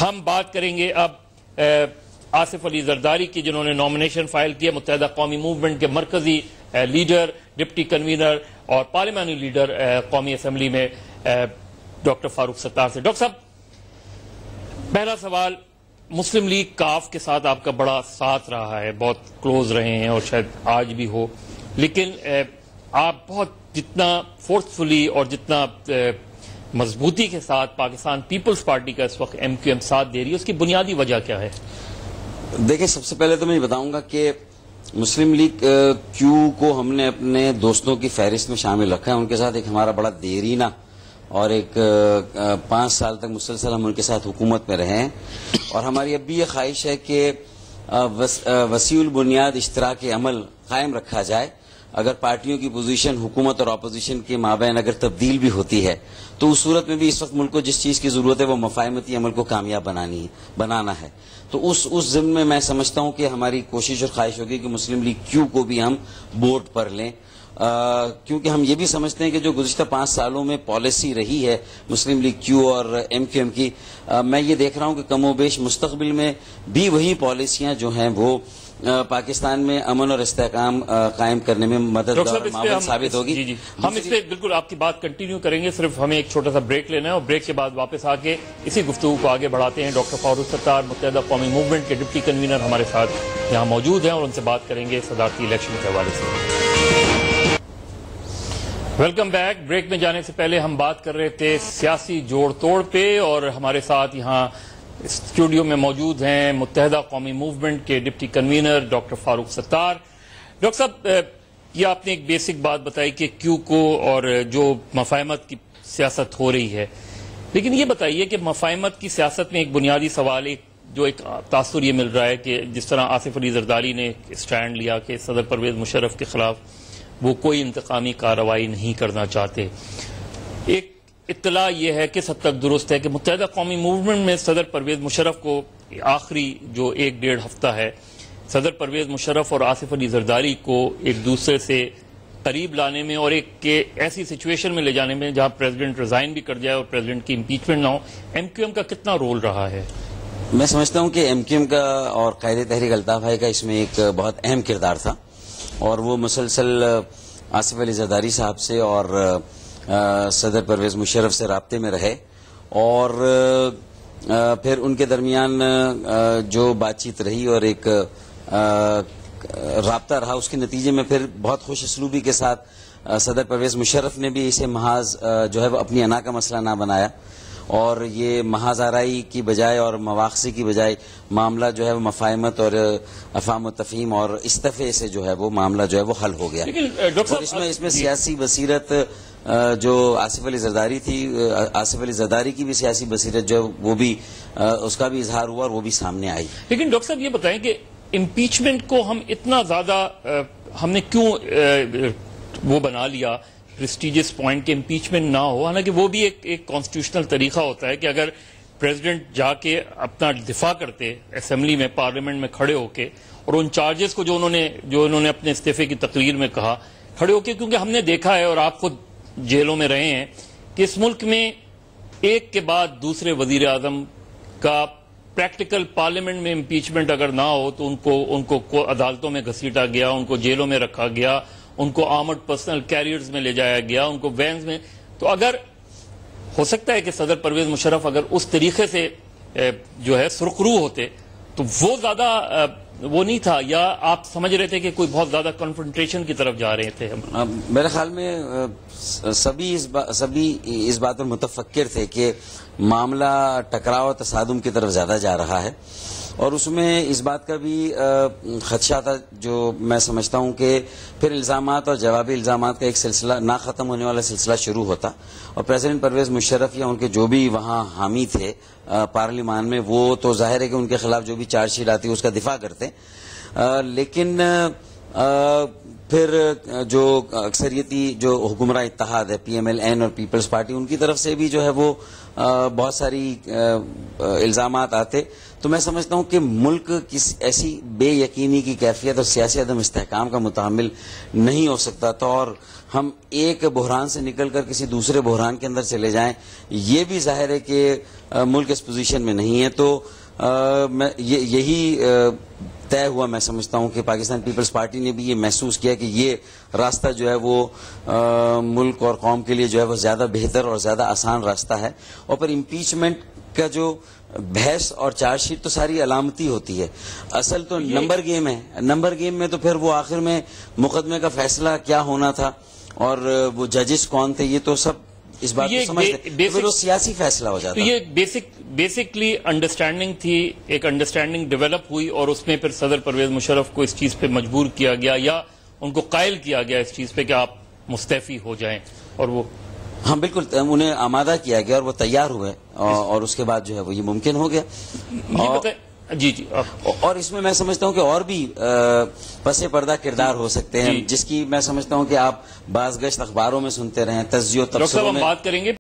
ہم بات کریں گے اب آصف علی زرداری کی، جنہوں نے نامنیشن فائل کیا متحدہ قومی موومنٹ کے مرکزی لیڈر، ڈپٹی کنوینر اور پارلیمانی لیڈر قومی اسمبلی میں ڈاکٹر فاروق ستار سے۔ ڈاکٹر صاحب، پہلا سوال، مسلم لیگ کاف کے ساتھ آپ کا بڑا ساتھ رہا ہے، بہت کلوز رہے ہیں اور شاید آج بھی ہو، لیکن آپ بہت جتنا فورسفلی اور جتنا مضبوطی کے ساتھ پاکستان پیپلز پارٹی کا اس وقت ایم کیو ایم ساتھ دے رہی ہے، اس کی بنیادی وجہ کیا ہے؟ دیکھیں، سب سے پہلے تو میں یہ بتاؤں گا کہ مسلم لیگ کیو کو ہم نے اپنے دوستوں کی فہرست میں شامل رکھا ہے۔ ان کے ساتھ ایک ہمارا بڑا دیرینہ اور ایک 5 سال تک مسلسل ہم ان کے ساتھ حکومت میں رہے ہیں، اور ہماری اب بھی یہ خواہش ہے کہ وسیع البنیاد اشتراک عمل قائم رکھا جائے۔ اگر پارٹیوں کی پوزیشن حکومت اور اپوزیشن کے مابین اگر تبدیل بھی ہوتی ہے تو اس صورت میں بھی اس وقت ملک کو جس چیز کی ضرورت ہے وہ مفاہمتی عمل کو کامیاب بنانا ہے۔ تو اس ضمن میں سمجھتا ہوں کہ ہماری کوشش اور خواہش ہوگی کہ مسلم لیگ کیو کو بھی ہم بورڈ پر لیں، کیونکہ ہم یہ بھی سمجھتے ہیں کہ جو گزشتہ 5 سالوں میں پالیسی رہی ہے مسلم لیگ کیو اور ایم کیو ایم کی، میں یہ دیکھ رہا ہوں کہ کم و بیش مستقبل میں بھی وہی پالیسیاں جو ہیں وہ پاکستان میں امن اور استحکام قائم کرنے میں مددگار معاون ثابت ہوگی۔ جی ہم اس پہ بالکل آپ کی بات کنٹینیو کریں گے، صرف ہمیں ایک چھوٹا سا بریک لینا ہے اور بریک کے بعد واپس آ کے اسی گفتگو کو آگے بڑھاتے ہیں۔ ڈاکٹر فاروق ستار متحدہ قومی موومنٹ کے ڈپٹی کنوینر ہمارے ساتھ یہاں موجود ہیں اور ان سے بات کریں گے صدارتی الیکشن کے حوالے سے۔ Welcome back. بریک میں جانے سے پہلے ہم بات کر رہے تھے سیاسی جوڑ توڑ پہ، اور ہمارے ساتھ یہاں اسٹوڈیو میں موجود ہیں متحدہ قومی موومنٹ کے deputy convener doctor Farooq Sattar. Doctor صاحب، یہ آپ نے ایک بیسک بات بتائی کہ کیو کو اور جو مفاہمت کی سیاست ہو رہی ہے، لیکن یہ بتائیے کہ مفاہمت کی سیاست میں ایک بنیادی سوال جو ایک تاثر یہ مل رہا ہے کہ جس طرح آصف علی زرداری نے اسٹینڈ لیا کہ صدر پرویز مشرف کے خلاف وہ کوئی انتقامی کارروائی نہیں کرنا چاہتے، ایک اطلاع یہ ہے کہ حد تک درست ہے کہ متحدہ قومی موومنٹ میں صدر پرویز مشرف کو آخری جو 1-1.5 ہفتہ ہے، صدر پرویز مشرف اور آصف علی زرداری کو ایک دوسرے سے قریب لانے میں اور ایک ایسی سچویشن میں لے جانے میں جہاں پریزیڈنٹ ریزائن بھی کر جائے اور پریزیڈنٹ کی امپیچمنٹ نہ ہو، ایم کیو ایم کا کتنا رول رہا ہے؟ میں سمجھتا ہوں کہ ایم کیو ایم کا اور قائد تحریک الطاف بھائی کا اس میں ایک بہت اہم کردار تھا، اور وہ مسلسل آصف علی زرداری صاحب سے اور صدر پرویز مشرف سے رابطے میں رہے، اور پھر ان کے درمیان جو بات چیت رہی اور ایک رابطہ رہا، اس کے نتیجے میں پھر بہت خوش اسلوبی کے ساتھ صدر پرویز مشرف نے بھی اسے محاذ جو ہے وہ اپنی انا کا مسئلہ نہ بنایا، اور یہ محاذ آرائی کی بجائے اور مواخذے کی بجائے معاملہ جو ہے وہ مفاہمت اور افہام و تفہیم اور استفے سے جو ہے وہ معاملہ جو ہے وہ حل ہو گیا۔ اور اس میں سیاسی بصیرت جو آصف علی زرداری تھی، آصف علی زرداری کی بھی سیاسی بصیرت جو وہ بھی اس کا بھی اظہار ہوا اور وہ بھی سامنے آئی۔ لیکن ڈاکٹر صاحب یہ بتائیں کہ امپیچمنٹ کو ہم اتنا زیادہ ہم نے کیوں وہ بنا لیا پریسٹیجس پوائنٹ کہ امپیچمنٹ نہ ہو، حالانکہ وہ بھی ایک کانسٹیٹیوشنل طریقہ ہوتا ہے کہ اگر پریزیڈنٹ جا کے اپنا دفاع کرتے اسمبلی میں، پارلیمنٹ میں کھڑے ہو کے، اور ان چارجز کو جو انہوں نے اپنے استعفے کی تقریر میں کہا کھڑے ہو کے، کیونکہ ہم نے دیکھا ہے اور آپ خود جیلوں میں رہے ہیں کہ اس ملک میں ایک کے بعد دوسرے وزیر اعظم کا پریکٹیکل پارلیمنٹ میں امپیچمنٹ اگر نہ ہو تو ان کو عدالتوں میں گھسیٹا گیا، ان کو جیلوں میں رکھا گیا، ان کو آرمڈ پرسنل کیریئرز میں لے جایا گیا، ان کو وینز میں۔ تو اگر ہو سکتا ہے کہ صدر پرویز مشرف اگر اس طریقے سے جو ہے سرخرو ہوتے تو وہ زیادہ وہ نہیں تھا، یا آپ سمجھ رہے تھے کہ کوئی بہت زیادہ کنفرنٹیشن کی طرف جا رہے تھے؟ میرے خیال میں سبھی اس بات پر متفکر تھے کہ معاملہ ٹکراؤ اور تصادم کی طرف زیادہ جا رہا ہے، اور اس میں اس بات کا بھی خدشہ تھا جو میں سمجھتا ہوں کہ پھر الزامات اور جوابی الزامات کا ایک سلسلہ نہ ختم ہونے والا سلسلہ شروع ہوتا، اور پریزیڈنٹ پرویز مشرف یا ان کے جو بھی وہاں حامی تھے پارلیمان میں، وہ تو ظاہر ہے کہ ان کے خلاف جو بھی چارج شیٹ آتی اس کا دفاع کرتے، لیکن پھر جو اکثریتی جو حکمراں اتحاد ہے پی ایم ایل این اور پیپلز پارٹی، ان کی طرف سے بھی جو ہے وہ بہت ساری الزامات آتے، تو میں سمجھتا ہوں کہ ملک کسی ایسی بے یقینی کی کیفیت اور سیاسی عدم استحکام کا متحمل نہیں ہو سکتا تھا، اور ہم ایک بحران سے نکل کر کسی دوسرے بحران کے اندر چلے جائیں، یہ بھی ظاہر ہے کہ ملک اس پوزیشن میں نہیں ہے. تو یہی طے ہوا, میں سمجھتا ہوں کہ پاکستان پیپلز پارٹی نے بھی یہ محسوس کیا کہ یہ راستہ جو ہے وہ ملک اور قوم کے لیے جو ہے وہ زیادہ بہتر اور زیادہ آسان راستہ ہے. اور پھر امپیچمنٹ کا جو بحث اور چارج شیٹ تو ساری علامتی ہوتی ہے, اصل تو نمبر گیم ہے. نمبر گیم میں تو پھر وہ آخر میں مقدمے کا فیصلہ کیا ہونا تھا اور وہ ججز کون تھے, یہ تو سب اس بات کو سمجھتے, پھر وہ سیاسی فیصلہ ہو جاتا. تو یہ بیسکلی انڈرسٹینڈنگ تھی, ایک انڈرسٹینڈنگ ڈیولپ ہوئی اور اس میں پھر صدر پرویز مشرف کو اس چیز پہ مجبور کیا گیا یا ان کو قائل کیا گیا اس چیز پہ کہ آپ مستعفی ہو جائیں, اور وہ ہاں بالکل انہیں آمادہ کیا گیا اور وہ تیار ہوئے اور اس کے بعد جو ہے وہ یہ ممکن ہو گیا. جی اور اس میں میں سمجھتا ہوں کہ اور بھی پس پردہ کردار ہو سکتے ہیں, جس کی میں سمجھتا ہوں کہ آپ بعض گشت اخباروں میں سنتے رہیں, تجزیے و تبصروں میں. ڈاکٹر صاحب ہم بات کریں گے.